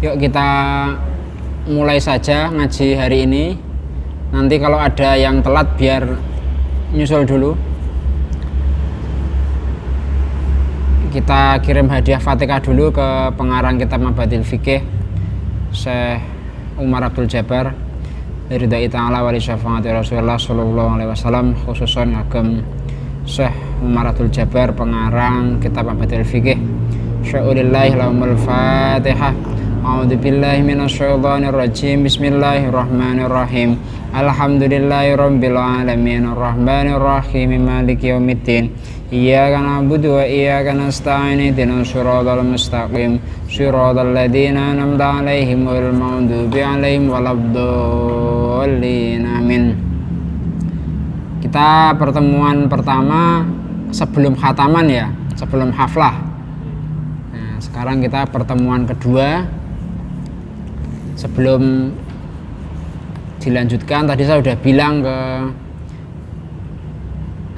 Yuk kita mulai saja ngaji hari ini. Nanti kalau ada yang telat biar nyusul dulu. Kita kirim hadiah Fatihah dulu ke pengarang kitab Mabadil Fikih Syekh Umar Abdul Jabbar ridai ta'ala wa li syafaati Rasulullah sallallahu alaihi wasallam, khususan agem Syekh Umar Abdul Jabbar pengarang kitab Mabadil Fikih. Sya'ulillahi lahumul Fatihah. A'udzu billahi minasyaitonir rajim. Bismillahirrahmanirrahim. Alhamdulillahirabbil alamin arrahmanir rahim maliki yaumiddin. Iyyaka na'budu wa iyyaka nasta'in ihdinas siratal mustaqim siratal ladzina an'amta 'alaihim ghairil maghdubi 'alaihim waladdallin. Amin. Kita pertemuan pertama sebelum khataman ya, sebelum haflah. Nah, sekarang kita pertemuan kedua. Sebelum dilanjutkan, tadi saya sudah bilang ke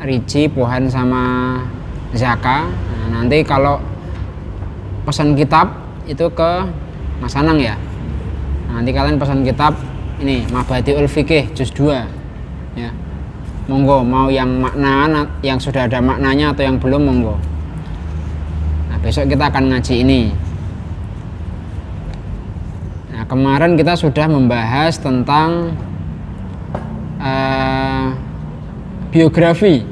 Riji, Pohan sama Zaka. Nah, nanti kalau pesan kitab itu ke Mas Anang ya. Nah, nanti kalian pesan kitab ini Mabadiul Fikih juz 2 ya. Monggo, mau yang makna, yang sudah ada maknanya atau yang belum, monggo. Nah, besok kita akan ngaji ini. Nah, kemarin kita sudah membahas tentang biografi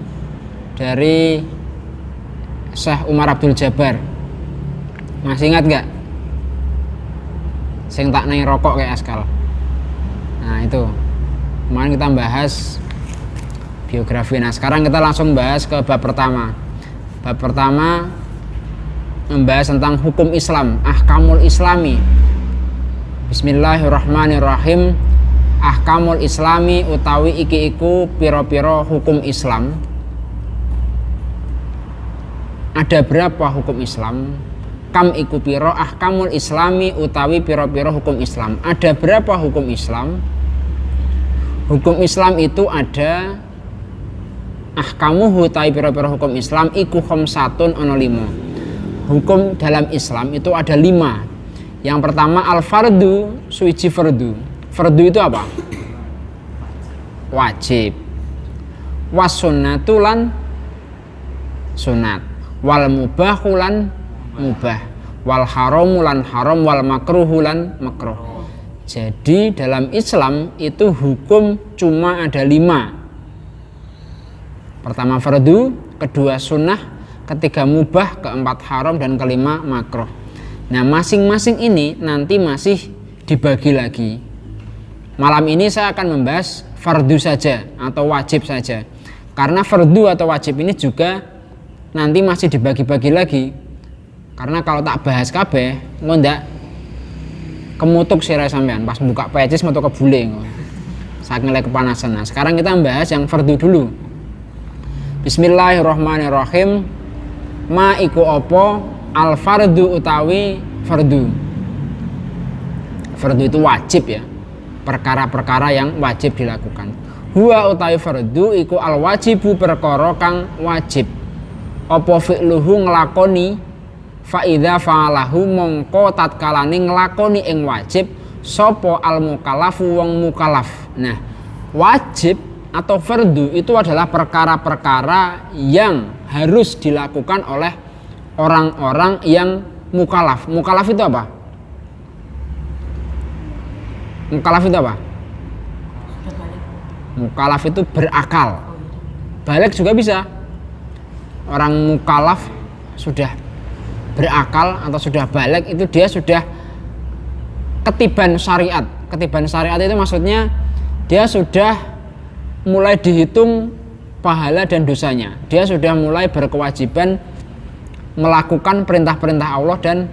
dari Syekh Umar Abdul Jabbar. Masih ingat gak? Sing tak naik rokok kayak askal. Nah itu kemarin kita bahas biografi. Nah sekarang kita langsung bahas ke bab pertama. Bab pertama membahas tentang hukum Islam, ahkamul islami. Bismillahirrahmanirrahim. Ahkamul islami utawi iki iku piro-piro hukum Islam. Ada berapa hukum Islam? Kam iku piro ahkamul islami utawi piro-piro hukum Islam. Ada berapa hukum Islam? Hukum Islam itu ada ahkamuhu utawi piro-piro hukum Islam iku khamsatun ana 5. Hukum dalam Islam itu ada 5. Yang pertama al-fardu, suci fardu. Fardu itu apa? Wajib. Was-sunnatu lan sunat. Wal mubahu lan mubah. Wal haramu lan haram. Wal makruhu lan makruh. Jadi dalam Islam itu hukum cuma ada 5. Pertama fardu, kedua sunnah, ketiga mubah, keempat haram, dan kelima makruh. Nah masing-masing ini nanti masih dibagi lagi. Malam ini saya akan membahas fardu saja atau wajib saja. Karena fardu atau wajib ini juga nanti masih dibagi-bagi lagi. Karena kalau tak bahas kabeh, ngondak kemutuk sirah sampean pas buka pecis metu kebule. Saking lek kepanasan. Nah, sekarang kita membahas yang fardu dulu. Bismillahirrahmanirrahim. Ma iku apa? Al fardu utawi fardu. Fardu itu wajib ya. Perkara-perkara yang wajib dilakukan. Huwa utawi fardu iku al wajibu perkara kang wajib. Apa fi'luhu nglakoni fa idza fa'alahu mongko tatkalane nglakoni ing wajib sapa al mukallafu wong mukallaf. Nah, wajib atau fardu itu adalah perkara-perkara yang harus dilakukan oleh orang-orang yang mukallaf. Mukallaf itu apa? Mukallaf itu apa? Mukallaf itu berakal. Balik juga bisa. Orang mukallaf sudah berakal atau sudah balik itu dia sudah ketiban syariat. Ketiban syariat itu maksudnya dia sudah mulai dihitung pahala dan dosanya. Dia sudah mulai berkewajiban melakukan perintah-perintah Allah dan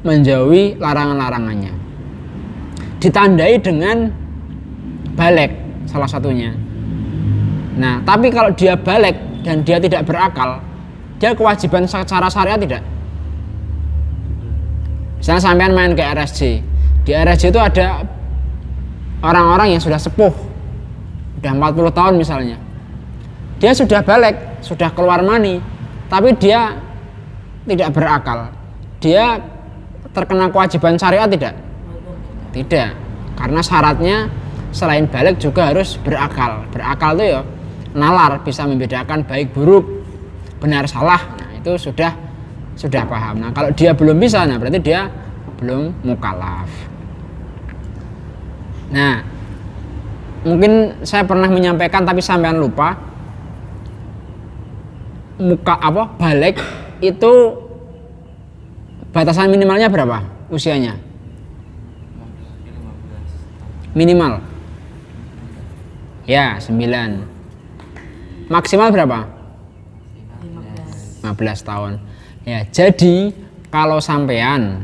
menjauhi larangan-larangannya. Ditandai dengan balik salah satunya. Nah, tapi kalau dia balik dan dia tidak berakal, dia kewajiban secara syariat tidak. Misalnya sampean main ke RSJ. Di RSJ itu ada orang-orang yang sudah sepuh, sudah 40 tahun misalnya. Dia sudah balik, sudah keluar mani, tapi dia tidak berakal. Dia terkena kewajiban syariat tidak? Tidak, karena syaratnya selain balik juga harus berakal. Berakal itu ya nalar, bisa membedakan baik buruk, benar salah. Nah, itu sudah paham. Nah, kalau dia belum bisa, nah berarti dia belum mukallaf. Nah, mungkin saya pernah menyampaikan tapi sampean lupa. Balik itu batasan minimalnya berapa usianya? Minimal ya 9. Maksimal berapa? 15 tahun ya. Jadi kalau sampean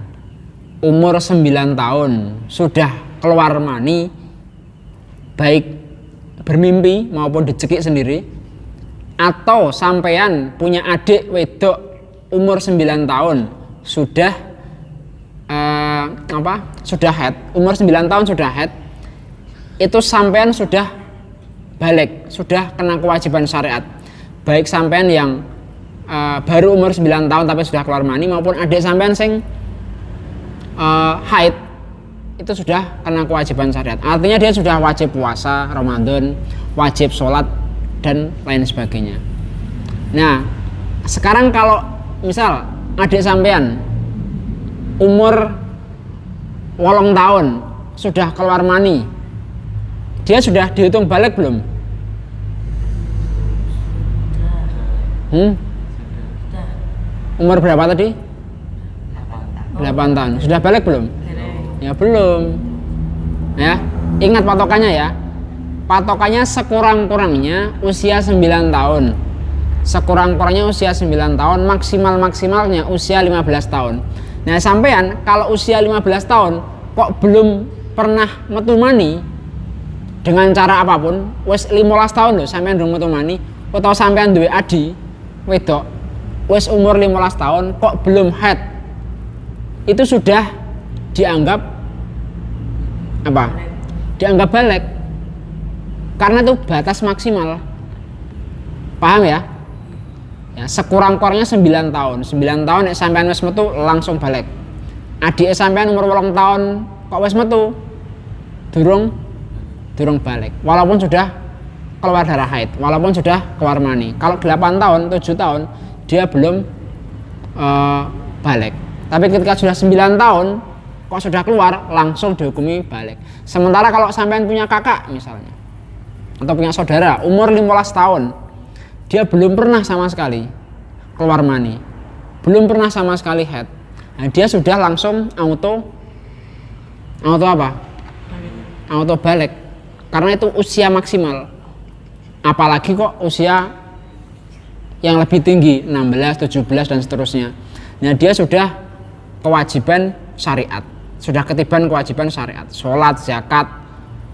umur 9 tahun sudah keluar mani, baik bermimpi maupun dicekik sendiri, atau sampean punya adik wedok umur 9 tahun sudah sudah haid, umur 9 tahun sudah haid, itu sampean sudah balik, sudah kena kewajiban syariat. Baik sampean yang baru umur 9 tahun tapi sudah keluar mani, maupun adik sampean sing haid, itu sudah kena kewajiban syariat. Artinya dia sudah wajib puasa Ramadan, wajib sholat dan lain sebagainya. Nah, sekarang kalau misal adik sampean umur 8 tahun sudah keluar mani, dia sudah dihitung balik belum? Umur berapa tadi? 8 tahun. Sudah balik belum? Ya belum. Ya, ingat patokannya ya. Patokannya sekurang-kurangnya usia 9 tahun. Sekurang-kurangnya usia 9 tahun, maksimal-maksimalnya usia 15 tahun. Nah, sampean kalau usia 15 tahun kok belum pernah metu mani dengan cara apapun, wis 15 tahun loh sampean durung metu mani, atau sampean duwe adi wedok wis umur 15 tahun kok belum haid, itu sudah dianggap apa? Dianggap balik. Karena itu batas maksimal. Paham ya? Ya, sekurang-kurangnya 9 tahun. 9 tahun nek sampean wis metu langsung balik. Adik sampean umur 8 tahun kok wis metu durung balik. Walaupun sudah keluar darah haid, walaupun sudah keluar mani. Kalau 8 tahun, 7 tahun dia belum balik. Tapi ketika sudah 9 tahun kok sudah keluar, langsung dihukumi balik. Sementara kalau sampean punya kakak misalnya, atau punya saudara umur 15 tahun, dia belum pernah sama sekali keluar mani, belum pernah sama sekali haid, nah, dia sudah langsung auto apa? Auto balik, karena itu usia maksimal. Apalagi kok usia yang lebih tinggi, 16, 17 dan seterusnya. Nah, dia sudah kewajiban syariat, sudah ketiban kewajiban syariat, sholat, zakat,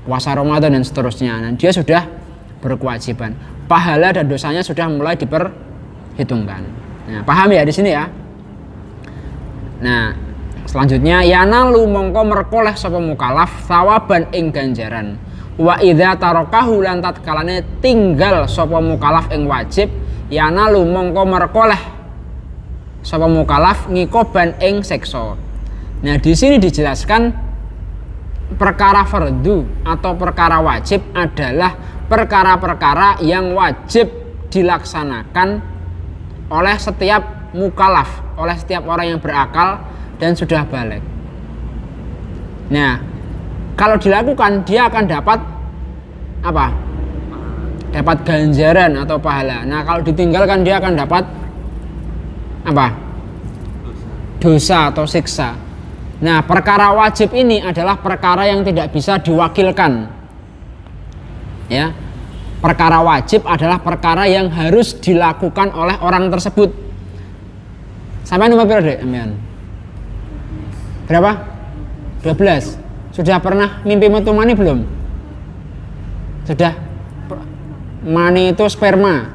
puasa Ramadan dan seterusnya. Nah, dia sudah berkewajiban. Pahala dan dosanya sudah mulai diperhitungkan. Nah, paham ya di sini ya? Nah, selanjutnya yanalu mongko merkoleh sapa mukallaf thawaban ing ganjaran. Wa idza tarakahu lan tatkalane tinggal sapa mukallaf ing wajib, yanalu mongko merkoleh sapa mukallaf ngikoban ing siksa. Nah, di sini dijelaskan perkara fardu atau perkara wajib adalah perkara-perkara yang wajib dilaksanakan oleh setiap mukallaf, oleh setiap orang yang berakal dan sudah balik. Nah, kalau dilakukan dia akan dapat apa? Dapat ganjaran atau pahala. Nah, kalau ditinggalkan dia akan dapat apa? Dosa atau siksa. Nah, perkara wajib ini adalah perkara yang tidak bisa diwakilkan. Ya, perkara wajib adalah perkara yang harus dilakukan oleh orang tersebut. Sampai nomor berapa, Dek? Berapa? 12. Sudah pernah mimpi metu mani belum? Sudah. Mani itu sperma.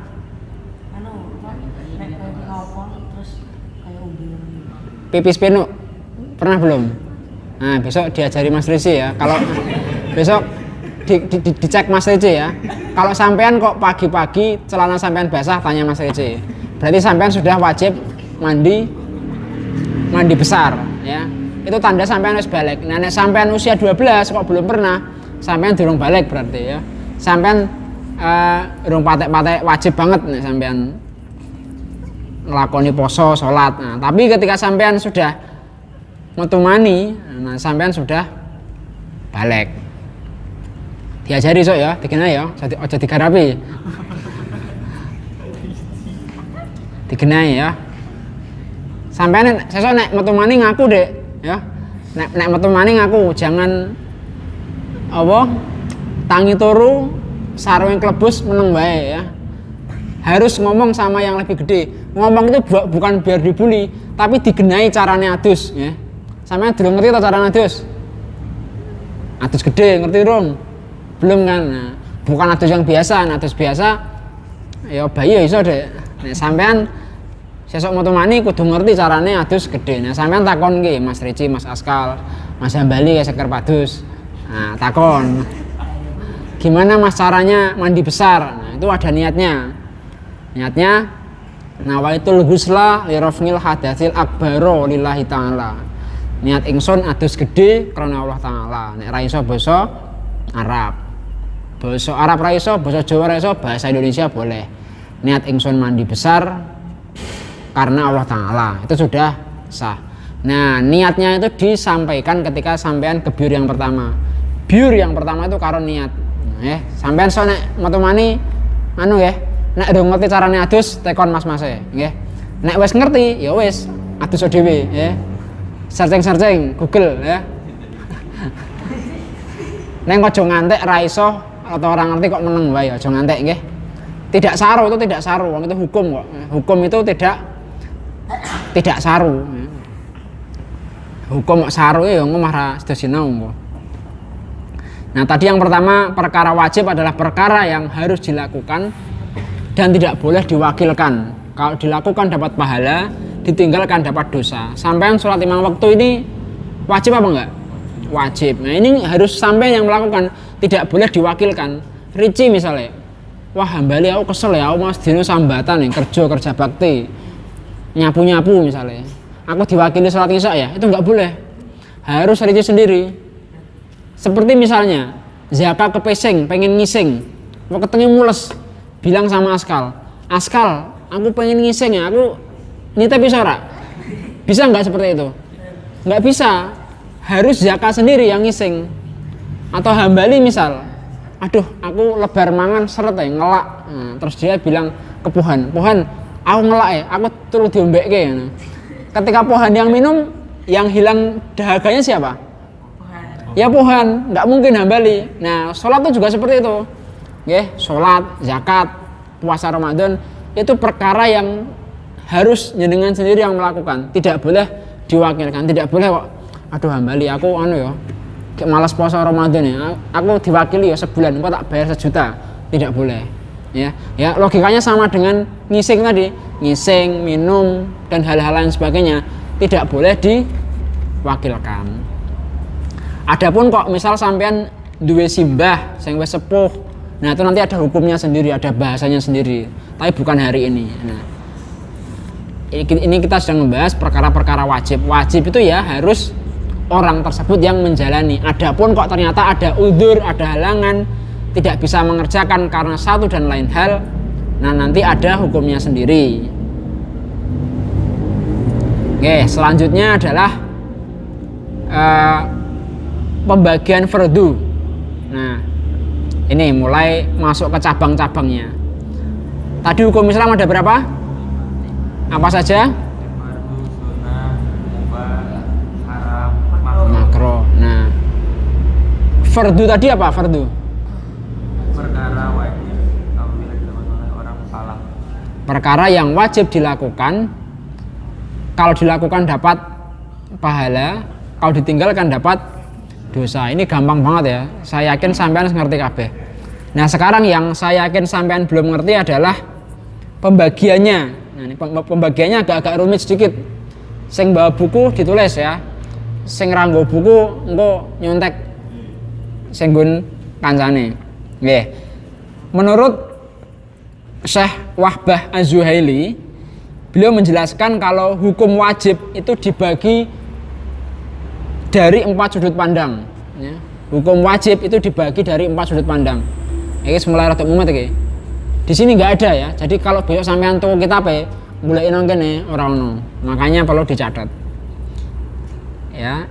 Pipis penuk. Pernah belum? Nah, besok diajari Mas Risi ya. Kalau besok dicek Mas Reci ya. Kalau sampean kok pagi-pagi celana sampean basah, tanya Mas Reci. Berarti sampean sudah wajib mandi besar ya. itu tanda sampean wis balik. Nah nek sampean usia 12 kok belum pernah, sampean durung balik berarti ya. Sampean durung patek-patek wajib banget nek sampean nglakoni poso, salat. Nah, tapi ketika sampean sudah metu mani, nah sampean sudah balik. Diajari sok ya, dikenai ya, aja digarapi. Dikenai ya. Sampean sesuk nek metu mani ngaku, Dek, ya. Nek metu mani ngaku, jangan apa? Tangi turu, sarung klebus meneng wae ya. Harus ngomong sama yang lebih gede. Ngomong itu bukan biar dibully, tapi digenai caranya adus ya. Sampeyan durung ngerti ta caranya adus? Adus gede, ngerti dong? Belum kan? Nah, bukan adus yang biasa, adus biasa ya bayi ya iso, Dek. Nek sampean sesuk metu mani kudu ngerti caranya adus gede. Nah, sampean takon ki Mas Reci, Mas Askal, Mas Hambali ya seker padus. Nah, takon. Gimana Mas caranya mandi besar? Nah, itu ada niatnya. Niatnya nawaitul ghusla li raf'il hadatsil akbaro lillahi ta'ala. Niat ingsun adus gede karena Allah taala. Nek ra iso basa Arab. Basa Arab ra iso, basa Jawa ra iso, bahasa Indonesia boleh. Niat ingsun mandi besar karena Allah taala. Itu sudah sah. Nah, niatnya itu disampaikan ketika sampean ke biur yang pertama. Biur yang pertama itu karo niat. Nah, sampean so nek metu mani anu ya. Nek udah ngerti caranya adus, tekon mas-mase, nggih. Nek wis ngerti, ya wis adus dhewe, ya. Searching Google, ya. Nek aja ngantek ra iso atau orang ngerti kok meneng wae, aja ngantek, nggih. Tidak saru itu tidak saru, wong itu hukum kok. Hukum itu tidak saru. Hukum kok saru ya ngomah ra sedo sinau kok. Nah, tadi yang pertama perkara wajib adalah perkara yang harus dilakukan dan tidak boleh diwakilkan. Kalau dilakukan dapat pahala, ditinggalkan dapat dosa. Sampean sholat 5 waktu ini wajib apa enggak? Wajib. Nah, ini harus sampean yang melakukan, tidak boleh diwakilkan. Rici misalnya, wah Hambali aku kesel ya, aku mas dino sambatan nih, kerja bakti, nyapu misalnya. Aku diwakili sholat isya ya, itu enggak boleh. Harus Rici sendiri. Seperti misalnya, Zaka kepesing, pengen ngising, mau ketemu mules. Bilang sama Askal, aku pengen ngising ya, aku nitip bisa ora? Bisa nggak seperti itu? Nggak bisa, harus Zaka sendiri yang ngising. Atau Hambali misal, aduh aku lebar mangan seret ya, ngelak. Nah, terus dia bilang ke Pohan, aku ngelak ya, aku turut diombek ya. Nah, ketika Pohan yang minum, yang hilang dahaganya siapa? Ya Pohan, nggak mungkin Hambali. Nah, sholat itu juga seperti itu. Sholat, zakat, puasa Ramadan itu perkara yang harus jenengan sendiri yang melakukan, tidak boleh diwakilkan, tidak boleh kok. Aduh Hambali, aku ya, kayak malas puasa Ramadan ya, aku diwakili ya sebulan, kok tak bayar 1 juta, tidak boleh. Ya logikanya sama dengan ngising tadi, ngising, minum dan hal-hal lain sebagainya tidak boleh diwakilkan. Adapun kok misal sampean duwe simbah sing wis sepuh, nah itu nanti ada hukumnya sendiri, ada bahasanya sendiri, tapi bukan hari ini. Nah, ini kita sedang membahas perkara-perkara wajib. Wajib itu ya harus orang tersebut yang menjalani. Adapun kok ternyata ada udzur, ada halangan, tidak bisa mengerjakan karena satu dan lain hal, nah nanti ada hukumnya sendiri. Oke, selanjutnya adalah pembagian fardu. Nah, ini mulai masuk ke cabang-cabangnya. Tadi hukum Islam ada berapa? Apa saja? Fardu, sunnah, mubah, haram, makruh. Nah, fardu tadi apa? Fardu perkara wajib apabila dilakukan oleh orang salah. perkara yang wajib dilakukan. Kalau dilakukan dapat pahala, kalau ditinggalkan dapat dosa. Ini gampang banget ya. Saya yakin sampean ngerti kabeh. Nah, sekarang yang saya yakin sampean belum ngerti adalah pembagiannya. Nah, ini pembagiannya agak rumit sedikit. Sing bawa buku ditulis ya. Sing ra nggo buku engko nyontek sing nggon kancane. Nggih. Menurut Syekh Wahbah Az-Zuhaili, beliau menjelaskan kalau hukum wajib itu dibagi dari 4 sudut pandang. Ya. Hukum wajib itu dibagi dari 4 sudut pandang. Ini semulai rada mumet iki. Di sini nggak ada ya. Jadi kalau besok sampean tuku kitabe, mulai nang kene ora ono. Makanya perlu dicatat. Ya.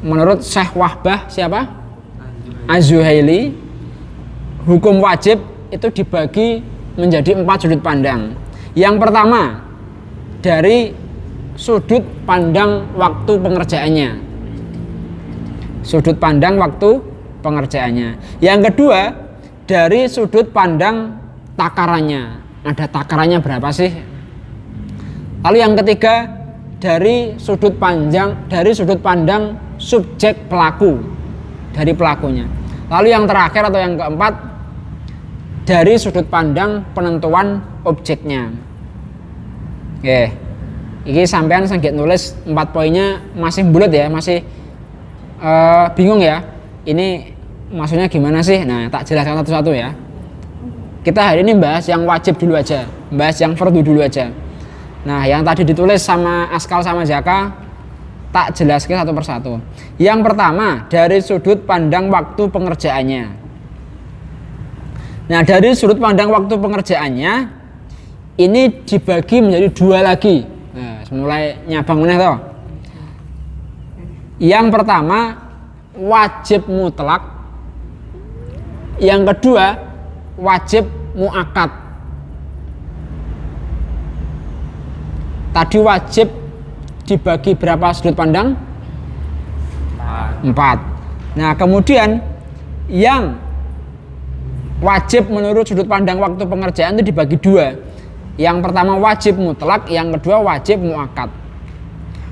Menurut Syekh Wahbah siapa? Az-Zuhaili, hukum wajib itu dibagi menjadi 4 sudut pandang. Yang pertama, dari sudut pandang waktu pengerjaannya. Sudut pandang waktu pengerjaannya. Yang kedua, dari sudut pandang takarannya. Ada takarannya berapa sih? Lalu yang ketiga, dari sudut pandang subjek pelaku, dari pelakunya. Lalu yang terakhir atau yang keempat, dari sudut pandang penentuan objeknya. Oke, ini sampean sanggit nulis 4 poinnya masih bulat ya, masih bingung ya. Ini maksudnya gimana sih? Nah, tak jelaskan satu-satu ya. Kita hari ini bahas yang wajib dulu aja, bahas yang fardu dulu aja. Nah, yang tadi ditulis sama Askal sama Jaka, tak jelaskan satu persatu. Yang pertama, dari sudut pandang waktu pengerjaannya. Nah, dari sudut pandang waktu pengerjaannya, ini dibagi menjadi 2 lagi. Nah, mulai nyabang meneh toh. Yang pertama, wajib mutlak. Yang kedua, wajib muakkad. Tadi wajib dibagi berapa sudut pandang? 4. Nah, kemudian yang wajib menurut sudut pandang waktu pengerjaan itu dibagi 2. Yang pertama wajib mutlak, yang kedua wajib muakkad.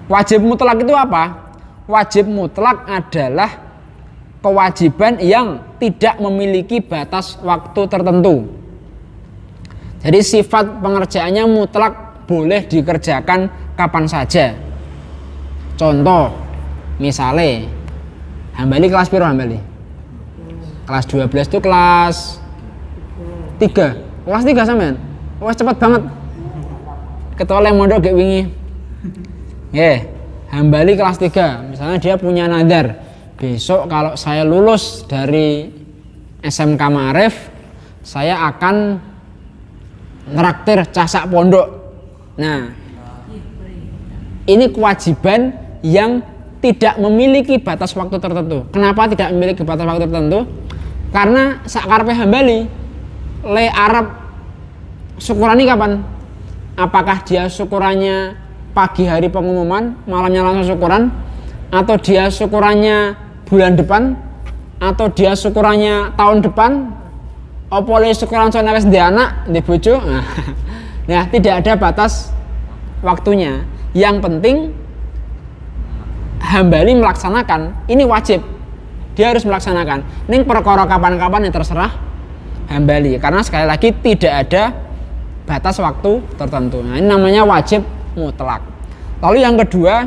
Wajib mutlak itu apa? Wajib mutlak adalah kewajiban yang tidak memiliki batas waktu tertentu. Jadi sifat pengerjaannya mutlak, boleh dikerjakan kapan saja. Contoh, misalnya Hambali kelas piro Hambali? Kelas 12 itu kelas 3. Kelas 3 sampean? Wah, cepet banget. Ketua yang mondok gak wingi. Hambali kelas 3. Misalnya dia punya nadar, besok kalau saya lulus dari SMK Ma'arif, saya akan nraktir casak pondok. Nah, ini kewajiban yang tidak memiliki batas waktu tertentu. Kenapa tidak memiliki batas waktu tertentu? Karena sakarepe Hambali le Arab syukurani kapan? Apakah dia syukurannya pagi hari pengumuman, malamnya langsung syukuran, atau dia syukurannya bulan depan, atau dia syukurannya tahun depan? Apa le syukuran soalnya wis ndek anak, ndek bojo? Nah, tidak ada batas waktunya. Yang penting Hambali melaksanakan, ini wajib. Dia harus melaksanakan. Ini perkara kapan-kapan yang terserah Hambali, karena sekali lagi tidak ada batas waktu tertentu. Nah, ini namanya wajib mutlak. Lalu yang kedua,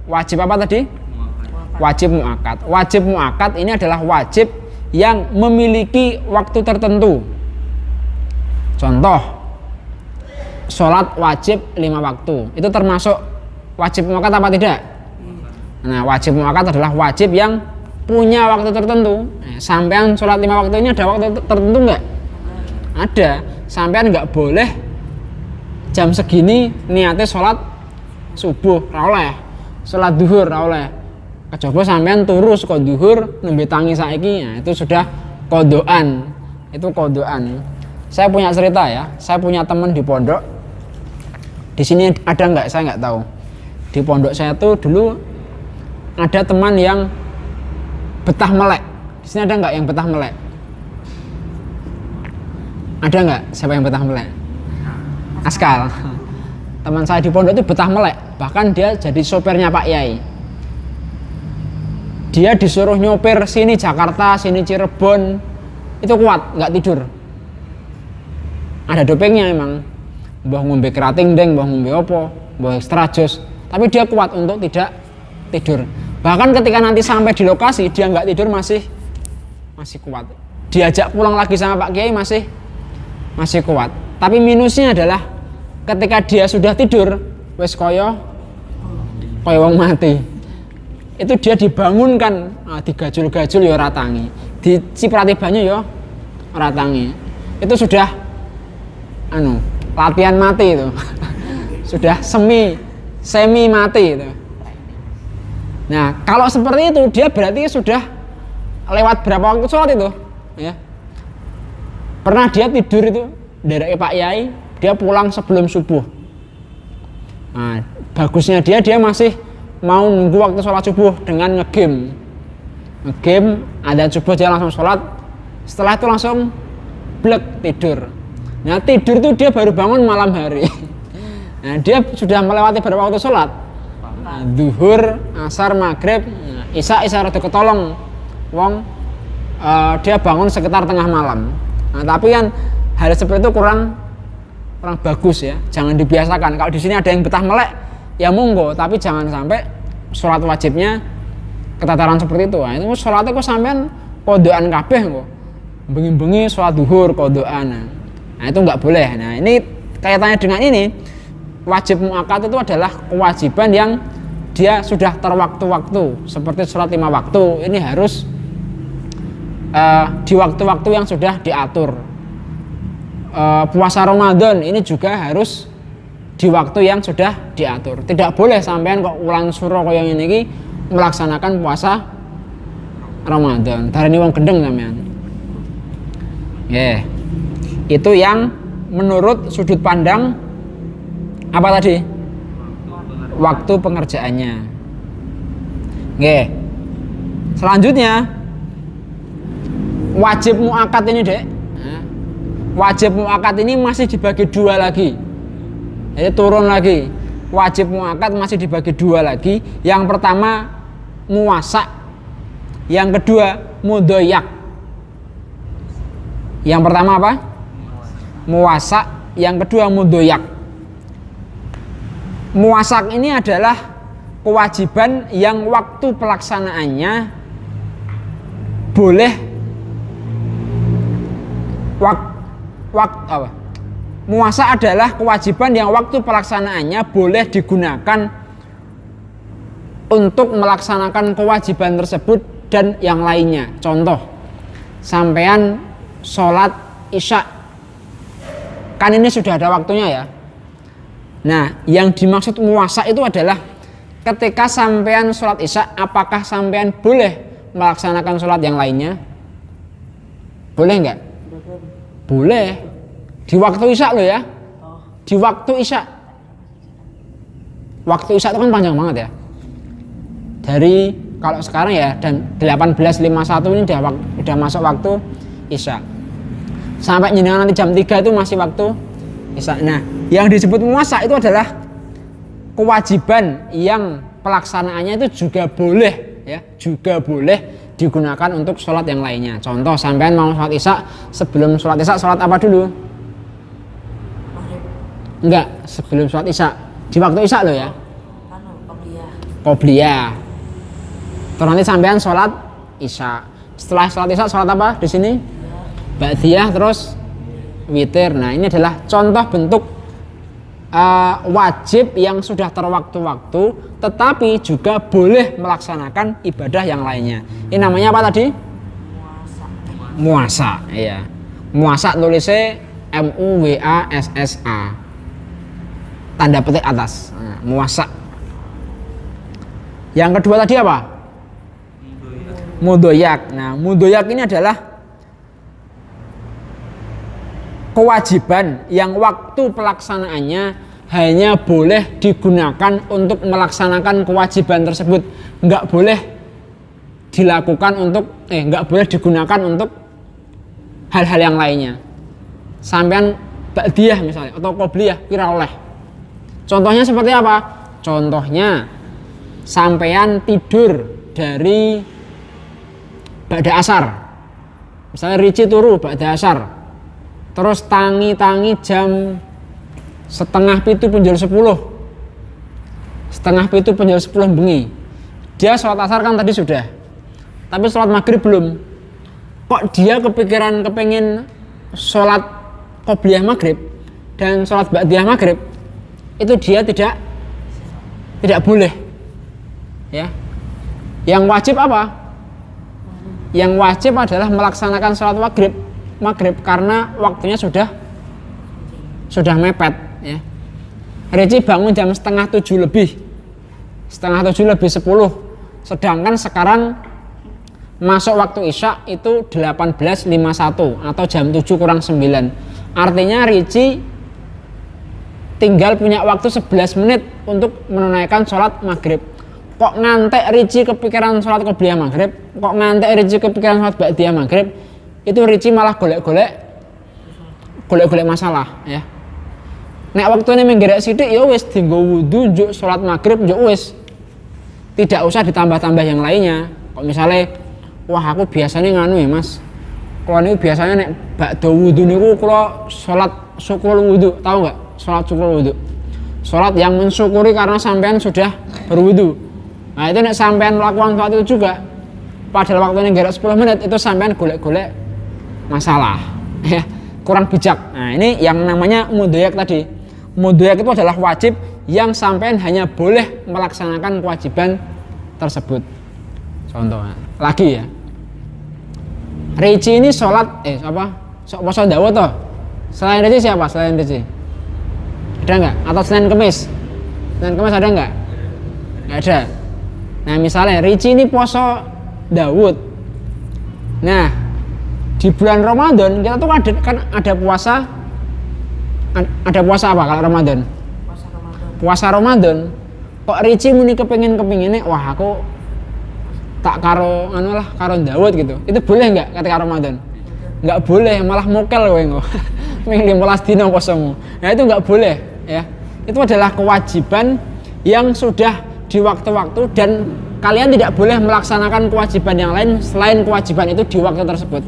wajib apa tadi? Wajib muakkad. Wajib muakkad ini adalah wajib yang memiliki waktu tertentu. Contoh, sholat wajib 5 waktu. Itu termasuk wajib muakkad apa tidak? Nah, wajib muakkad adalah wajib yang punya waktu tertentu. Sampean sholat 5 waktu ini ada waktu tertentu enggak? Ada. Sampean enggak boleh jam segini niatnya sholat subuh, ra oleh. Sholat duhur, ra oleh. Kejaba sampean turu saka duhur nembe tangi saiki, nah, itu sudah kodoan. Itu kodoan. Saya punya cerita ya. Saya punya teman di pondok. Di sini ada enggak? Saya enggak tahu. Di pondok saya tuh dulu ada teman yang betah melek. Di sini ada enggak yang betah melek? Ada enggak? Siapa yang betah melek? Askal. Teman saya di pondok itu betah melek. Bahkan dia jadi sopirnya Pak Yai. Dia disuruh nyopir sini Jakarta, sini Cirebon. Itu kuat, enggak tidur. Ada dopingnya emang. Mbah ngombe kerating deng, mbah ngombe opo, mbah extra jos. Tapi dia kuat untuk tidak tidur. Bahkan ketika nanti sampai di lokasi dia nggak tidur masih kuat. Diajak pulang lagi sama Pak Kiai masih kuat. Tapi minusnya adalah ketika dia sudah tidur wis koyo wong mati. itu dia dibangunkan, digajul-gajul ya ora tangi, diciprati banyu ya ora tangi. Itu sudah latihan mati itu. Sudah semi mati itu. Nah, kalau seperti itu dia berarti sudah lewat berapa waktu sholat itu, ya. Pernah dia tidur itu dari Pak Yai, dia pulang sebelum subuh. Nah, bagusnya dia masih mau nunggu waktu sholat subuh dengan ngegame, ada subuh dia langsung sholat, setelah itu langsung blek tidur. Nah, tidur itu dia baru bangun malam hari. Nah, dia sudah melewati berapa waktu sholat? Zuhur, asar, maghrib, isya rada ketolong wong, dia bangun sekitar tengah malam. Nah, tapi kan hal seperti itu kurang bagus ya, jangan dibiasakan. Kalau di sini ada yang betah melek ya monggo, tapi jangan sampai sholat wajibnya ketataran seperti itu. Nah, itu sholatnya kok sampean kodoan kabeh kok, bengi-bengi sholat duhur kodoan. Nah, itu nggak boleh. Nah, ini kaitannya dengan ini, wajib muakkad itu adalah kewajiban yang dia sudah terwaktu-waktu, seperti sholat 5 waktu ini harus di waktu-waktu yang sudah diatur. Puasa Ramadan ini juga harus di waktu yang sudah diatur. Tidak boleh sampean kok ulang suro kaya ngene iki melaksanakan puasa Ramadan. Darani wong gendeng sampean. Itu yang menurut sudut pandang apa tadi? Waktu pengerjaannya. Selanjutnya wajib muakkad ini, Dek. Wajib muakkad ini masih dibagi 2 lagi. Jadi turun lagi. Wajib muakkad masih dibagi 2 lagi. Yang pertama muwasa', yang kedua mudhoyak. Yang pertama apa? Muwasa', yang kedua mudhoyak. Muwasak ini adalah kewajiban yang waktu pelaksanaannya boleh Muwasa' adalah kewajiban yang waktu pelaksanaannya boleh digunakan untuk melaksanakan kewajiban tersebut dan yang lainnya. Contoh, sampean sholat isya, kan ini sudah ada waktunya ya. Nah, yang dimaksud muwasa' itu adalah ketika sampean sholat isya, apakah sampean boleh melaksanakan sholat yang lainnya? Boleh nggak? Boleh. Di waktu isya loh ya. Di waktu isya. Waktu isya itu kan panjang banget ya. Dari kalau sekarang ya, dan 18.51 ini udah masuk waktu isya. Sampai jenengan nanti jam 3 itu masih waktu isya. Nah, yang disebut muwasa' itu adalah kewajiban yang pelaksanaannya itu juga boleh ya, juga boleh digunakan untuk sholat yang lainnya. Contoh, sampean mau sholat isya, sebelum sholat isya sholat apa dulu? Enggak, sebelum sholat isya, di waktu isya loh ya. Qobliyah. Terus nanti sampean sholat isya. Setelah sholat isya sholat apa di sini? Ba'diyah, terus witir. Nah, ini adalah contoh bentuk wajib yang sudah terwaktu-waktu, tetapi juga boleh melaksanakan ibadah yang lainnya. Ini namanya apa tadi? Muwasa'. Iya. Muwasa' tulisnya MUWASSA. Tanda petik atas. Nah, muwasa'. Yang kedua tadi apa? Mudhoyak. Nah, mudhoyak ini adalah kewajiban yang waktu pelaksanaannya hanya boleh digunakan untuk melaksanakan kewajiban tersebut, nggak boleh dilakukan untuk nggak boleh digunakan untuk hal-hal yang lainnya. Sampean ba'diyah misalnya atau qobliyah kira oleh. Contohnya seperti apa? Contohnya sampean tidur dari ba'da asar, misalnya rici turu ba'da asar, terus tangi-tangi jam setengah 7 penjul 10, setengah 7 penjul 10 bengi. Dia sholat asar kan tadi sudah, tapi sholat maghrib belum. Kok dia kepengen sholat qobliyah maghrib dan sholat ba'diyah maghrib, itu dia tidak boleh ya. Yang wajib apa? Yang wajib adalah melaksanakan sholat maghrib karena waktunya sudah mepet ya. Reci bangun jam setengah 7 lebih 10, sedangkan sekarang masuk waktu isya itu 18.51 atau jam 7 kurang 9. Artinya Reci tinggal punya waktu 11 menit untuk menunaikan sholat maghrib. Kok ngantek Reci kepikiran sholat qobliyah maghrib, kok ngantek Reci kepikiran sholat ba'diyah maghrib, itu Reci malah golek-golek masalah ya. Nek waktune menggerak sithik ya wis dienggo wudu njuk sholat maghrib njuk wis. Tidak usah ditambah-tambah yang lainnya. Kok misalnya, wah aku biasanya nganu ya Mas. Kalau niku biasanya nek bakda wudu niku kula sholat syukur wudu, tahu nggak? Sholat syukur wudu. Sholat yang mensyukuri karena sampean sudah berwudu. Nah itu nek sampean melakukan sholat itu juga, padahal waktunya gerak 10 menit itu sampean golek-golek masalah, ya kurang bijak. Nah ini yang namanya mudhoyak tadi. Mudhoyak itu adalah wajib yang sampean hanya boleh melaksanakan kewajiban tersebut. Contohnya lagi ya, Reci ini sholat poso Dawo toh. Selain Reci siapa? Selain Reci ada nggak? Atau Senin Kemis? Senin Kemis ada nggak? Nggak ada. Nah misalnya Reci ini poso Daud. Nah di bulan Ramadan kita tuh ada puasa. Ada puasa apa kalau Ramadan? Puasa Ramadan. Kok Reci muni kepingin wah aku tak karo Daud gitu. Itu boleh nggak ketika Ramadan? Nggak boleh, malah mokel kowe engko. Ming 15 dina posomu. Nah itu nggak boleh ya. Itu adalah kewajiban yang sudah di waktu-waktu dan kalian tidak boleh melaksanakan kewajiban yang lain selain kewajiban itu di waktu tersebut.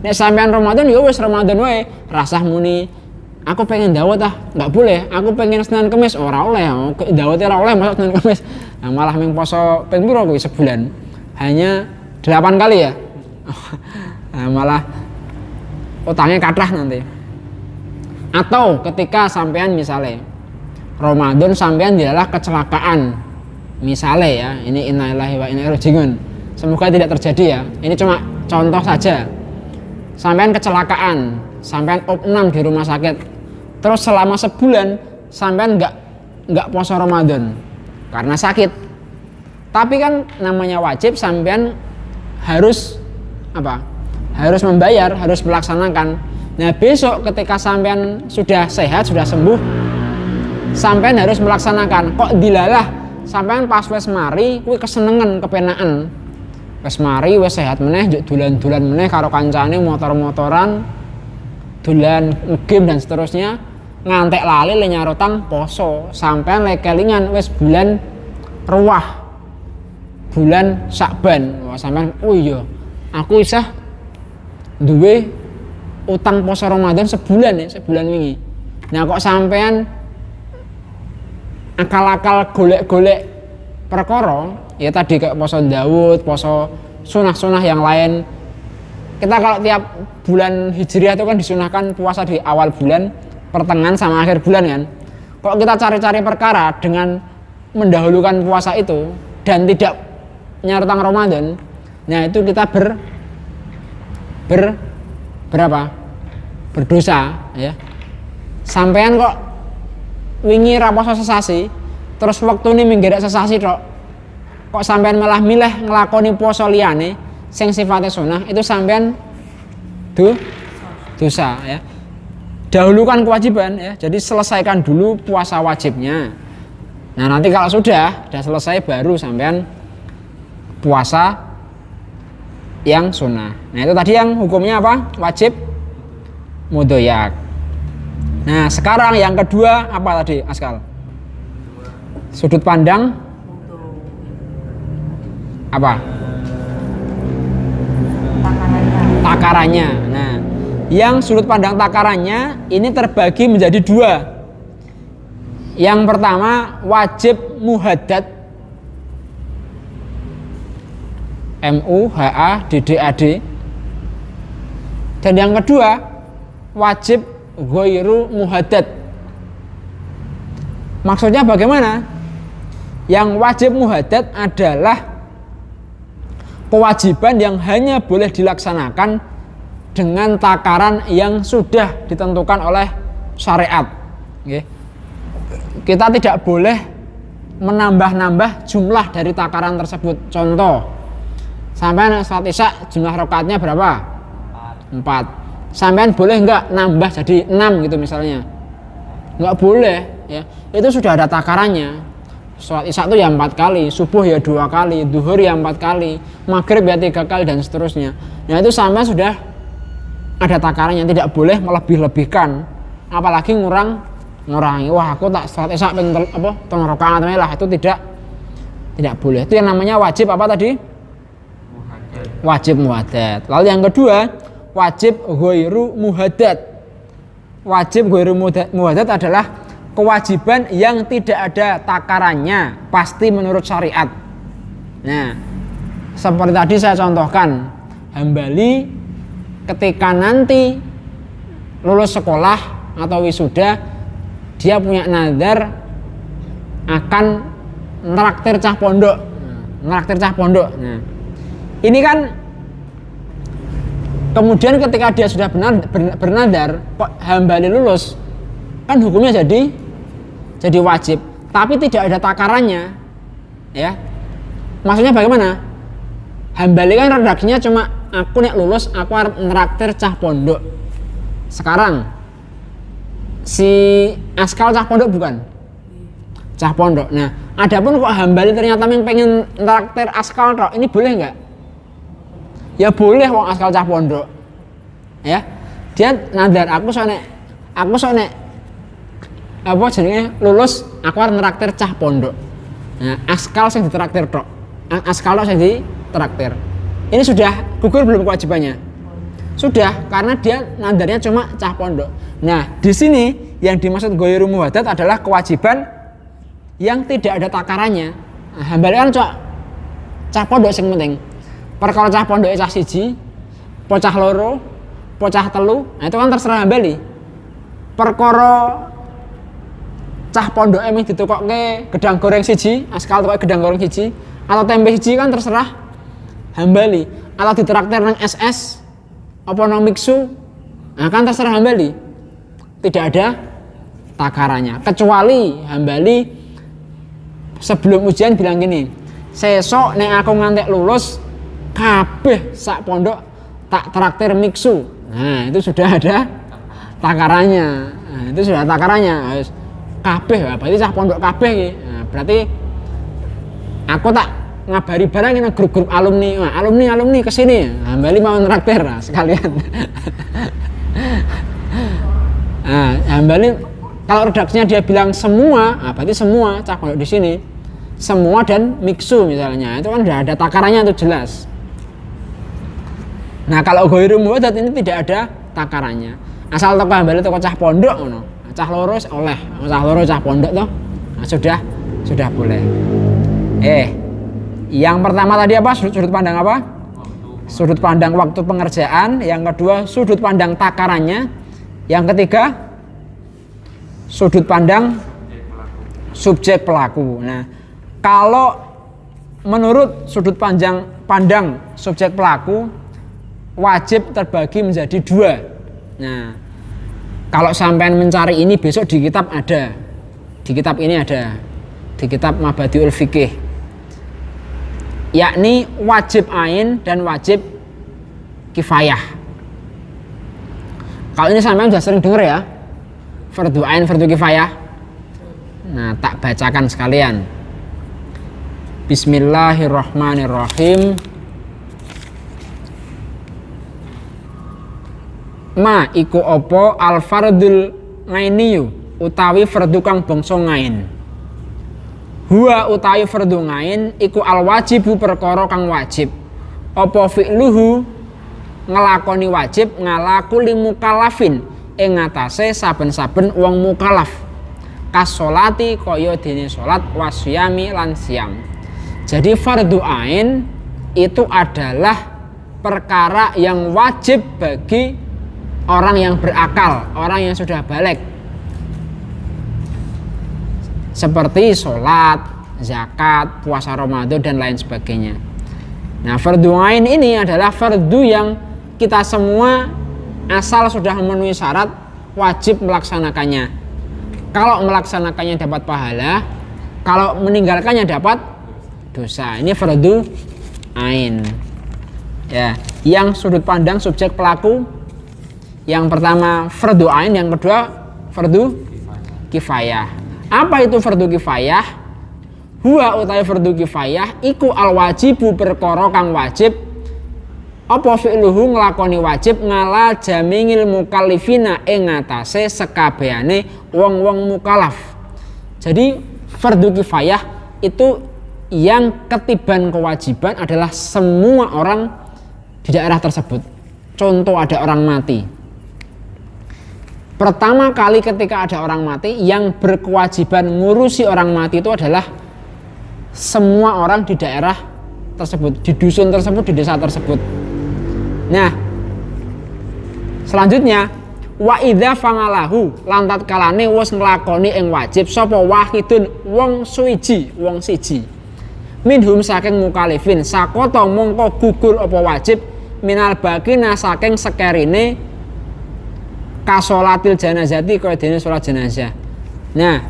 Nek sampean Ramadan ya wis Ramadan wae, rasah muni aku pengen Daud nggak boleh. Aku pengen Senin Kemis ora oleh. Daud ora oleh masuk Senin Kemis. Nah, malah ming poso ping piro kuwi sebulan? Hanya 8 kali ya. Nah, malah utangnya kathah nanti. Atau ketika sampean misalnya Ramadan sampean dilalah kecelakaan. Misalnya ya, ini innalillahi wa inna ilaihi raji'un. Semoga tidak terjadi ya. Ini cuma contoh saja. Sampean kecelakaan, sampean opnam di rumah sakit. Terus selama sebulan sampean nggak puasa Ramadan karena sakit. Tapi kan namanya wajib sampean harus apa? Harus membayar, harus melaksanakan. Nah besok ketika sampean sudah sehat, sudah sembuh, sampean harus melaksanakan. Kok dilalah sampean pas wes mari kuwi kesenengan, kepenaan. Wes mari wes sehat meneh, njuk dolan-dolan meneh karo kancane motor-motoran, dolan game dan seterusnya. Ngantek lali le nyarotang poso, sampean le kelingan wes bulan Ruwah. Bulan Syakban. Wah sampean oh iya, aku isah duwe utang poso Ramadan sebulan wingi. Nah kok sampean akal-akal golek-golek perkara ya tadi kayak poso Daud, poso sunah-sunah yang lain. Kita kalau tiap bulan Hijriah itu kan disunahkan puasa di awal bulan, pertengahan sama akhir bulan kan. Kalau kita cari-cari perkara dengan mendahulukan puasa itu dan tidak nyartang Ramadan, nah itu kita berdosa ya. Sampean kok wingi ra poso sesasi, terus wektune minggerek sesasi tok. Kok sampean malah milih nglakoni poso liyane sing sifatnya sunah, itu sampean dosa ya. Dahulukan kewajiban ya. Jadi selesaikan dulu puasa wajibnya. Nah, nanti kalau sudah selesai baru sampean puasa yang sunnah. Nah, itu tadi yang hukumnya apa? Wajib mudhoyak. Nah, sekarang yang kedua apa tadi, Askal? Sudut pandang apa? Takarannya. Nah, yang sudut pandang takarannya ini terbagi menjadi dua. Yang pertama wajib muhaddad, MUHADDAD. Dan yang kedua wajib ghairu muhaddad. Maksudnya bagaimana? Yang wajib muhaddad adalah kewajiban yang hanya boleh dilaksanakan dengan takaran yang sudah ditentukan oleh syariat. Kita tidak boleh menambah-nambah jumlah dari takaran tersebut. Contoh, sampean salat Isya jumlah rakaatnya berapa? 4. Sampean boleh enggak nambah jadi 6 gitu misalnya? Enggak boleh, ya. Itu sudah ada takarannya. Salat Isya itu ya 4 kali, subuh ya 2 kali, duhur ya 4 kali, maghrib ya 3 kali dan seterusnya. Nah itu sama sudah ada takarannya, tidak boleh melebih-lebihkan, apalagi ngurangi. Wah aku tak salat Isya pengen tengah rakaat lah, itu tidak boleh. Itu yang namanya wajib apa tadi? Wajib muhaddad. Lalu yang kedua, wajib ghairu muhaddad. Wajib ghairu muhaddad adalah kewajiban yang tidak ada takarannya, pasti menurut syariat. Nah, seperti tadi saya contohkan, Hambali ketika nanti lulus sekolah atau wisuda, dia punya nazar akan neraktir cah pondok. Nah, ini kan kemudian ketika dia sudah bernazar, kok Hambali lulus, kan hukumnya jadi wajib, tapi tidak ada takarannya, ya. Maksudnya bagaimana? Hambali kan redaksinya cuma aku nek lulus aku harus neraktir cah pondok. Sekarang si Askal cah pondok bukan? Cah pondok. Nah, adapun kok Hambali ternyata pengen neraktir Askal tok, ini boleh nggak? Ya boleh, wong Askal cah pondok. Ya. Dia nazar aku soalnya apa jenenge lulus aku harus neraktir cah pondok. Nah, Askal sing ditraktir tok. Askal sing ditraktir. Ini sudah gugur belum kewajibannya? Sudah, karena dia nadarnya cuma cah pondok. Nah, di sini yang dimaksud ghairu muhaddad adalah kewajiban yang tidak ada takarannya. Nah, Hambali kan cah pondok sing penting. Perkara cah pondok cah siji, pocah loro, pocah telu, nah itu kan terserah Hambali. Perkara cah pondok emang ditukokke gedang goreng siji, Askal tukokke gedang goreng siji, atau tempe siji kan terserah Hambali. Atau ditraktir nang SS, apa nang Miksu, nah kan terserah Hambali. Tidak ada takarannya. Kecuali Hambali sebelum ujian bilang gini, sesok nek aku ngantek lulus, kabeh sak pondok tak traktir Miksu. Nah itu sudah ada takarannya. Nah, itu sudah takarannya. Kabeh, berarti cah pondok kabeh iki. Nah, berarti aku tak ngabari barang ini grup-grup alumni. Nah, alumni kesini. Nah, Hambali mau nraktir nah, sekalian. Nah, Hambali kalau redaksinya dia bilang semua, nah, berarti semua cah pondok di sini. Semua dan Miksu misalnya. Itu kan sudah ada takarannya itu jelas. Nah, kalau ghairu muhaddad ini tidak ada takarannya. Asal tokoh Hambali tokoh cah pondok ngono. Cah loro oleh, cah loro cah pondok toh. Nah, sudah boleh. Yang pertama tadi apa? Sudut pandang apa? Sudut pandang waktu pengerjaan. Yang kedua, sudut pandang takarannya. Yang ketiga, sudut pandang subjek pelaku. Nah, kalau menurut sudut pandang subjek pelaku, wajib terbagi menjadi 2. Nah, kalau sampean mencari ini besok di kitab ada. Di kitab ini ada. Di kitab Mabadiul Fikih. Yakni wajib ain dan wajib kifayah. Kalau ini sampean sudah sering dengar ya. Fardu ain, fardu kifayah. Nah, tak bacakan sekalian. Bismillahirrahmanirrahim. Ma iku opo al fardul ngainiyu utawi fardu kang bangsa ngain. Huwa utawi fardu ngain iku al wajibu perkara kang wajib. Apa fi'luhu ngelakoni wajib ngalaku li mukallafin ing ngatasé saben-saben wong mukallaf. Kas sholati kaya dene salat wasyami lan siam. Jadi fardu ain itu adalah perkara yang wajib bagi orang yang berakal, orang yang sudah balik. Seperti sholat, zakat, puasa Ramadan dan lain sebagainya. Nah, fardu ain ini adalah fardu yang kita semua asal sudah memenuhi syarat wajib melaksanakannya. Kalau melaksanakannya dapat pahala, kalau meninggalkannya dapat dosa. Ini fardu ain. Ya, yang sudut pandang subjek pelaku. Yang pertama fardu ain, yang kedua fardu kifayah. Apa itu fardu kifayah? Huwa utawi fardu kifayah iku al wajibu perkara kang wajib apa fi'luhu nglakoni wajib ngala jamingil mukallifina ing ngatasé sekabehane wong-wong mukallaf. Jadi fardu kifayah itu yang ketiban kewajiban adalah semua orang di daerah tersebut. Contoh, ada orang mati. Pertama kali ketika ada orang mati, yang berkewajiban ngurusi orang mati itu adalah semua orang di daerah tersebut, di dusun tersebut, di desa tersebut. Nah, selanjutnya wa idza fangalahu lantat kalane wis nglakoni ing wajib sapa wahidun wong suwiji, wong siji. Minhum saking mukalifin sakota mongko gugur apa wajib minal bakina saking sekerine kasolatil janazati kaya dene salat jenazah. Nah,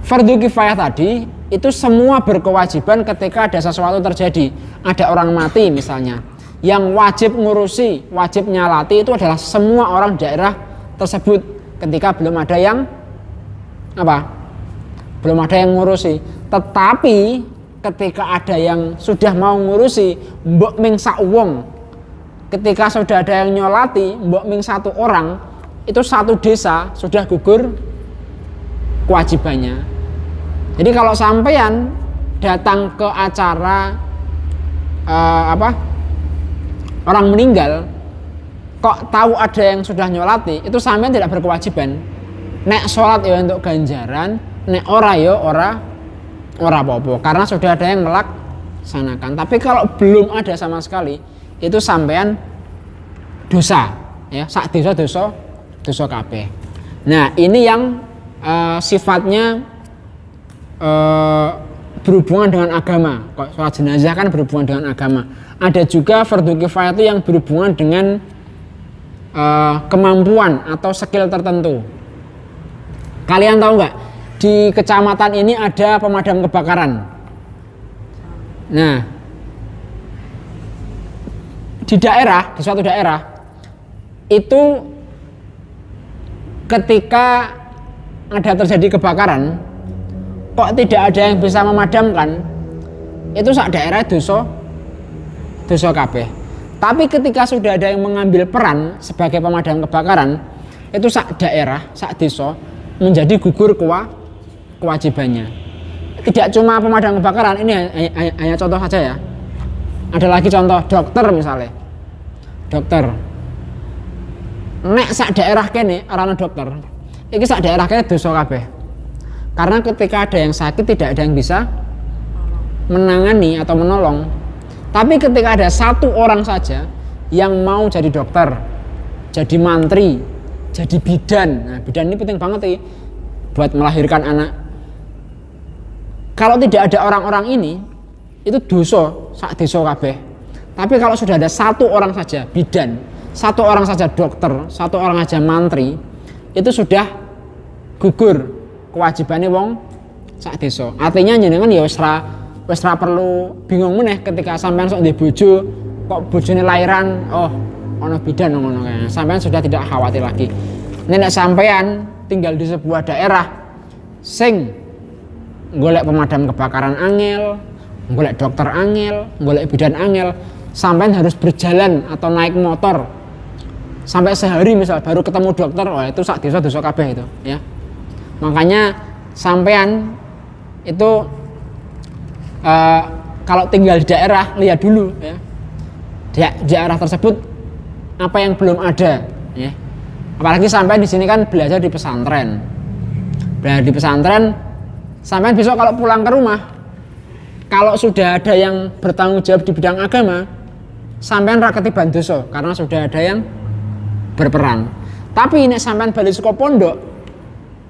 fardu kifayah tadi itu semua berkewajiban ketika ada sesuatu terjadi. Ada orang mati misalnya, yang wajib ngurusi, wajib nyalati itu adalah semua orang daerah tersebut ketika belum ada yang apa? Belum ada yang ngurusi. Tetapi ketika ada yang sudah mau ngurusi, mbok ming sak wong, ketika sudah ada yang nyolati, mbok ming satu orang, itu satu desa sudah gugur kewajibannya. Jadi kalau sampean datang ke acara orang meninggal, kok tahu ada yang sudah nyolati, itu sampean tidak berkewajiban. Nek sholat ya untuk ganjaran, nek ora ya ora apa-apa, karena sudah ada yang melaksanakan. Tapi kalau belum ada sama sekali, itu sampean dosa, ya, sak dosa kabeh. Nah, ini yang sifatnya berhubungan dengan agama. Sholat jenazah kan berhubungan dengan agama. Ada juga fardu kifayah itu yang berhubungan dengan kemampuan atau skill tertentu. Kalian tahu nggak, di kecamatan ini ada pemadam kebakaran. Nah, di suatu daerah itu ketika ada terjadi kebakaran, kok tidak ada yang bisa memadamkan, itu sak daerah dosa kabeh. Tapi ketika sudah ada yang mengambil peran sebagai pemadam kebakaran, itu sak daerah, sak desa menjadi gugur kewajibannya. Tidak cuma pemadam kebakaran, ini hanya contoh saja ya. Ada lagi contoh dokter misalnya. Dokter. Nek sak daerah kene arane dokter, iki sak daerah kene dosa kabeh. Karena ketika ada yang sakit tidak ada yang bisa menangani atau menolong. Tapi ketika ada satu orang saja yang mau jadi dokter, jadi mantri, jadi bidan. Nah, bidan ini penting banget nih buat melahirkan anak. Kalau tidak ada orang-orang ini, itu dosa, sak dosa kabeh. Tapi kalau sudah ada satu orang saja bidan, satu orang saja dokter, satu orang saja mantri, itu sudah gugur kewajibannya wong sak desa. Artinya jenengan ya wis ra perlu bingung meneh ketika sampean sok ndek bojo, kok bojone lairan, oh ana bidan ngono kae. Sampean sudah tidak khawatir lagi. Nek sampean tinggal di sebuah daerah sing golek pemadam kebakaran angel, golek dokter angel, golek bidan angel, sampean harus berjalan atau naik motor sampai sehari misal baru ketemu dokter, oh itu sak dosa kabeh itu, ya. Makanya sampean itu kalau tinggal di daerah lihat dulu ya, di daerah tersebut apa yang belum ada, ya. Apalagi sampean di sini kan belajar di pesantren. Belajar di pesantren, sampean besok kalau pulang ke rumah, kalau sudah ada yang bertanggung jawab di bidang agama, sampean ra ketiban dosa karena sudah ada yang berperan. Tapi nek sampean bali saka pondok,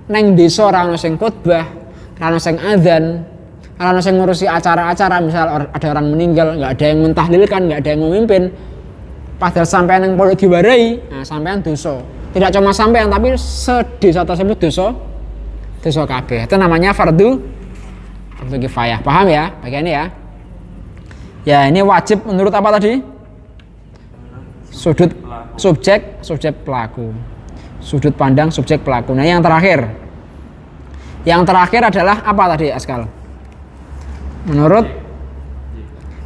neng desa ra ono sing khotbah, ra ono sing adzan, Kalau saya ngurusi acara-acara, misal ada orang meninggal, nggak ada yang mentahlilkan, nggak ada yang memimpin, padahal sampean yang perlu diwarai, nah sampean dosa. Tidak cuma sampean, tapi sedesa tersebut dosa kabeh. Itu namanya fardu kifayah. Paham ya bagian ini ya? Ya, ini wajib menurut apa tadi? Sudut subjek pelaku. Sudut pandang subjek pelaku. Nah, yang terakhir adalah apa tadi, Askal? Menurut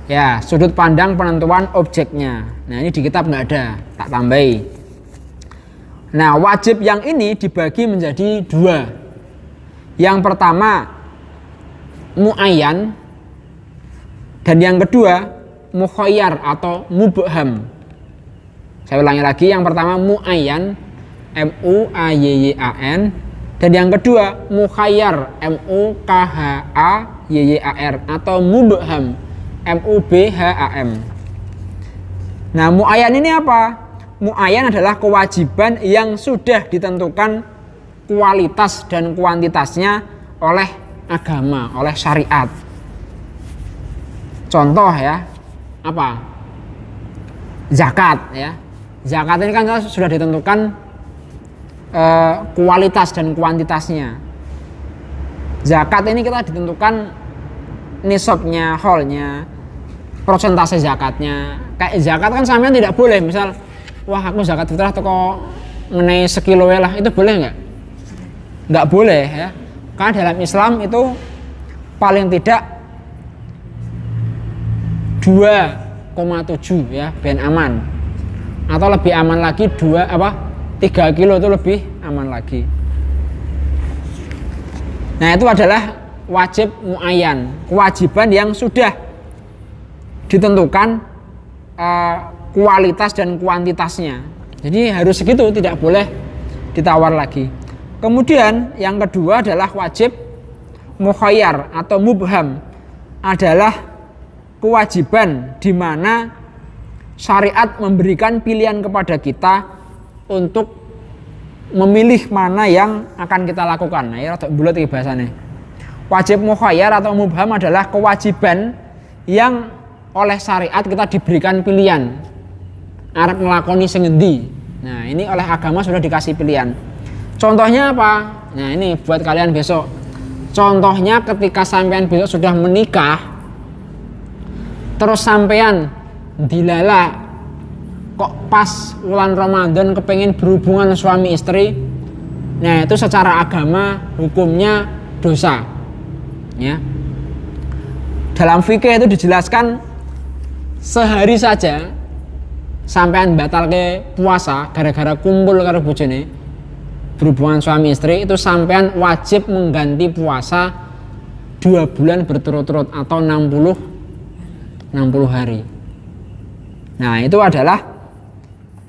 ya, sudut pandang penentuan objeknya. Nah, ini di kitab nggak ada, tak tambahi. Nah, wajib yang ini dibagi menjadi dua. Yang pertama muayyan, dan yang kedua mukhayyar atau mubham. Saya ulangi lagi, yang pertama muayyan, MUAYYAN, dan yang kedua mukhayyar, MUKHAYYAR atau mubham, MUBHAM. Nah, muayyan ini apa? Muayyan adalah kewajiban yang sudah ditentukan kualitas dan kuantitasnya oleh agama, oleh syariat. Contoh ya, apa? Zakat ya. Zakat ini kan sudah ditentukan kualitas dan kuantitasnya. Zakat ini kita ditentukan nisabnya, holnya, persentase zakatnya. Kayak zakat kan sampean tidak boleh, misal, wah aku zakat fitrah toko mengenai sekilo lah, itu boleh nggak? Nggak boleh ya. Karena dalam Islam itu paling tidak 2,7 ya, ben aman. Atau lebih aman lagi 3 kilo itu lebih aman lagi. Nah, itu adalah wajib muayyan, kewajiban yang sudah ditentukan kualitas dan kuantitasnya. Jadi harus segitu, tidak boleh ditawar lagi. Kemudian yang kedua adalah wajib mukhayyar atau mubham, adalah kewajiban di mana syariat memberikan pilihan kepada kita untuk memilih mana yang akan kita lakukan. Nah, ya rada bulat iki bahasane. Wajib mukhayyar atau mubham adalah kewajiban yang oleh syariat kita diberikan pilihan. Arep nglakoni sing endi. Nah, ini oleh agama sudah dikasih pilihan. Contohnya apa? Nah, ini buat kalian besok. Contohnya ketika sampean besok sudah menikah, terus sampean dilala kok pas bulan Ramadan kepengen berhubungan suami istri. Nah, itu secara agama hukumnya dosa. Ya. Dalam fikih itu dijelaskan sehari saja sampean batal ke puasa gara-gara kumpul karo bojone berhubungan suami istri, itu sampean wajib mengganti puasa 2 bulan berturut-turut atau 60 hari. Nah, itu adalah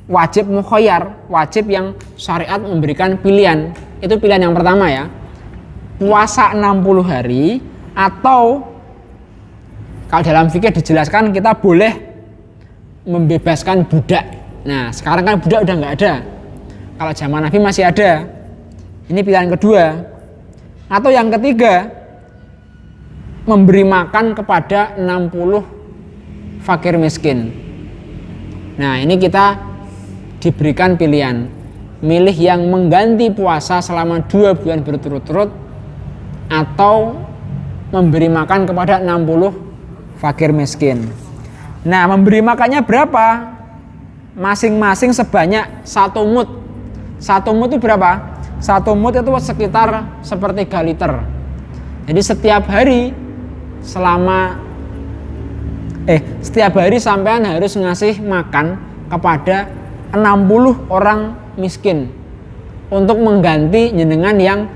wajib mukhayyar, wajib yang syariat memberikan pilihan. Itu pilihan yang pertama ya. Puasa 60 hari, atau kalau dalam fikih dijelaskan kita boleh membebaskan budak. Nah, sekarang kan budak udah nggak ada. Kalau zaman Nabi masih ada. Ini pilihan kedua. Atau yang ketiga, memberi makan kepada 60 fakir miskin. Nah, ini kita diberikan pilihan, milih yang mengganti puasa selama 2 bulan berturut-turut atau memberi makan kepada 60 fakir miskin. Nah, memberi makannya berapa? Masing-masing sebanyak 1 mud. 1 mud itu berapa? 1 mud itu sekitar 1/3 liter. Jadi setiap hari sampean harus ngasih makan kepada 60 orang miskin untuk mengganti jenengan yang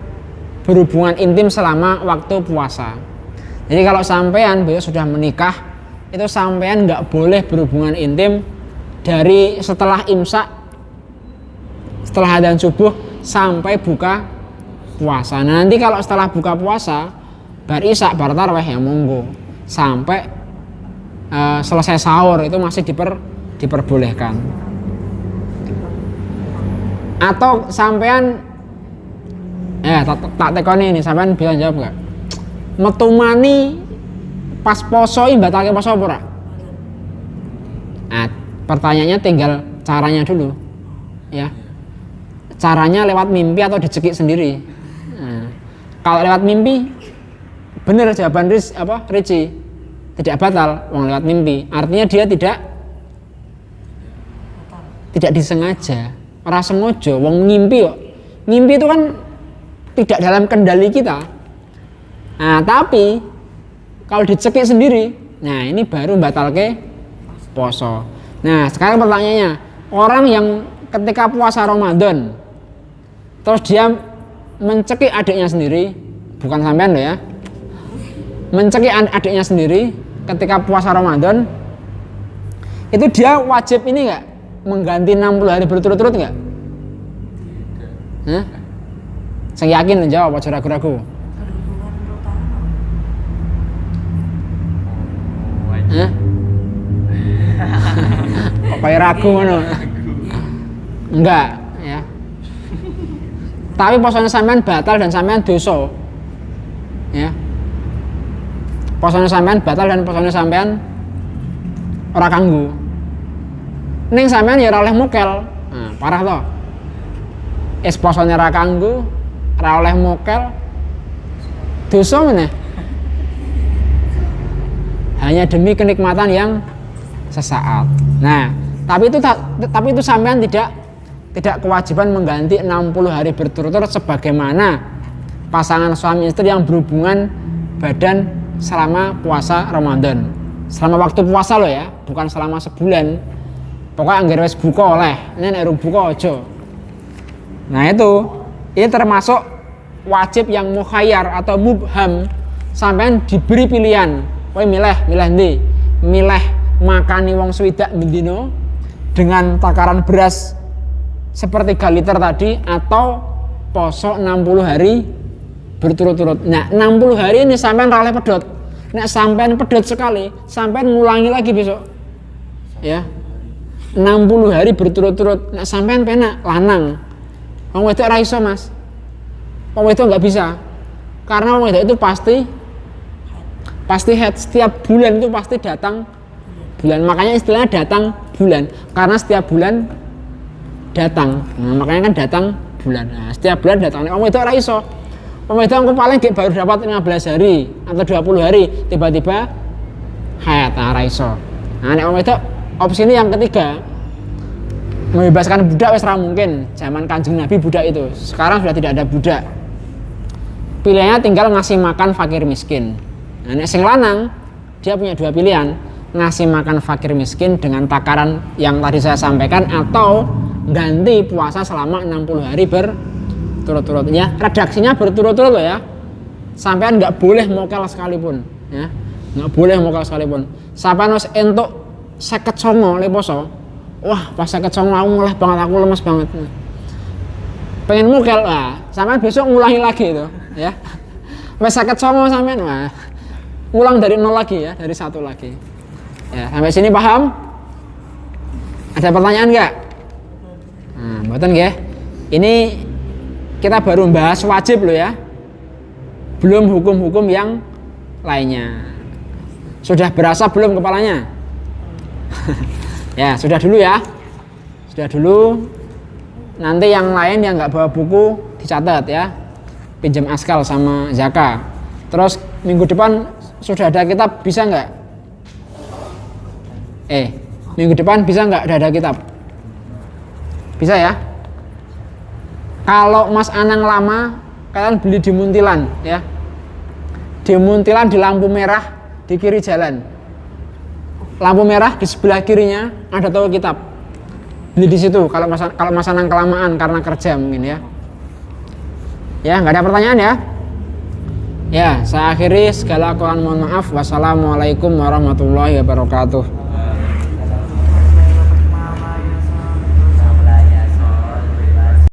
berhubungan intim selama waktu puasa. Jadi kalau sampean besok sudah menikah, itu sampean nggak boleh berhubungan intim dari setelah imsak, setelah adzan subuh sampai buka puasa. Nah, nanti kalau setelah buka puasa, bar isya, bar tarawih ya monggo, sampai selesai sahur itu masih diperbolehkan. Atau sampean tak tekoni ini, sampean bisa jawab nggak? metu mani pas poso iki batalke poso apa ora? Nah, pertanyaannya tinggal caranya dulu. Ya. Caranya lewat mimpi atau dicekik sendiri. Nah, kalau lewat mimpi bener jawaban Ricci. Tidak batal wong lewat mimpi. Artinya dia tidak disengaja. Ora sengaja wong ngimpi kok. Ngimpi itu kan tidak dalam kendali kita. Nah, tapi kalau dicekik sendiri, nah ini baru batalke poso. Nah, sekarang pertanyaannya, orang yang ketika puasa Ramadan terus dia mencekik adiknya sendiri, bukan sampean loh ya, mencekik adiknya sendiri ketika puasa Ramadan, itu dia wajib ini enggak mengganti 60 hari berturut-turut enggak? Hah? Saya yakin jawab, aja ragu-ragu. Hah? Kok kayak ragu ngono? Enggak, ya. Tapi posone sampean batal dan sampean dosa. Ya. Posone sampean batal dan posone sampean ora kanggo. Ning sampean ya ora oleh mukel. Nah, parah to. Es posone ora kanggo, ora oleh mukel. Dosa meneh. Hanya demi kenikmatan yang sesaat. Nah, tapi itu sampean tidak kewajiban mengganti 60 hari berturut-turut sebagaimana pasangan suami istri yang berhubungan badan selama puasa Ramadan. Selama waktu puasa loh ya, bukan selama sebulan. Pokoknya anggere wis buka oleh, nek urung buka aja. Nah, ini termasuk wajib yang mukhayyar atau mubham. Sampean diberi pilihan, kowe milih ndi? Milih makani wong swidak bendino dengan takaran beras sepertiga liter tadi, atau poso 60 hari berturut-turut. Nah, 60 hari ini sampean ra oleh pedhot. Nek sampean pedhot sekali, sampean ngulangi lagi besok. Ya. 60 hari berturut-turut. Nek sampean penak lanang. Wong wedok ra iso, Mas. Wong wedok enggak bisa. Karena wong wedok itu pasti head, setiap bulan itu pasti datang bulan. Makanya istilahnya datang bulan, karena setiap bulan datang. Nah, makanya kan datang bulan. Nah, setiap bulan datang. Wong wedok ora iso. Wong wedok engko paling baru dapat 15 hari atau 20 hari tiba-tiba haid, ora iso. Nah, nek wong wedok opsi ini yang ketiga, membebaskan budak wis ora mungkin. Zaman Kanjeng Nabi budak itu. Sekarang sudah tidak ada budak. Pilihannya tinggal ngasih makan fakir miskin. Nah, nek sing lanang dia punya dua pilihan, ngasih makan fakir miskin dengan takaran yang tadi saya sampaikan, atau ganti puasa selama 60 hari berturut-turut. Ya, redaksinya berturut-turut loh ya. Sampean nggak boleh mokel sekalipun, ya. Nggak boleh mokel sekalipun. Sampean wis entuk 59 le poso. Wah, pas 59 aku mulai banget, aku lemes banget. Pengen mokel lah, sampean besok ngulangi lagi itu, ya. Wis 59 sampean, wah. Ulang dari 0 lagi ya, dari 1 lagi. Ya, sampai sini paham? Ada pertanyaan nggak? Nah, mboten nggih. Ini kita baru bahas wajib loh ya. Belum hukum-hukum yang lainnya. Sudah berasa belum kepalanya? Ya, sudah dulu ya. Sudah dulu. Nanti yang lain yang nggak bawa buku dicatat ya. Pinjam askal sama Zaka. Terus minggu depan sudah ada kitab, bisa nggak? Minggu depan bisa nggak ada kitab? Bisa ya? Kalau Mas Anang lama, kalian beli di Muntilan ya. Di Muntilan di lampu merah di kiri jalan. Lampu merah di sebelah kirinya ada toko kitab. Beli di situ kalau Mas Anang kelamaan karena kerja mungkin ya. Ya, nggak ada pertanyaan ya? Ya, saya akhiri segala kurang mohon maaf. Wassalamualaikum warahmatullahi wabarakatuh.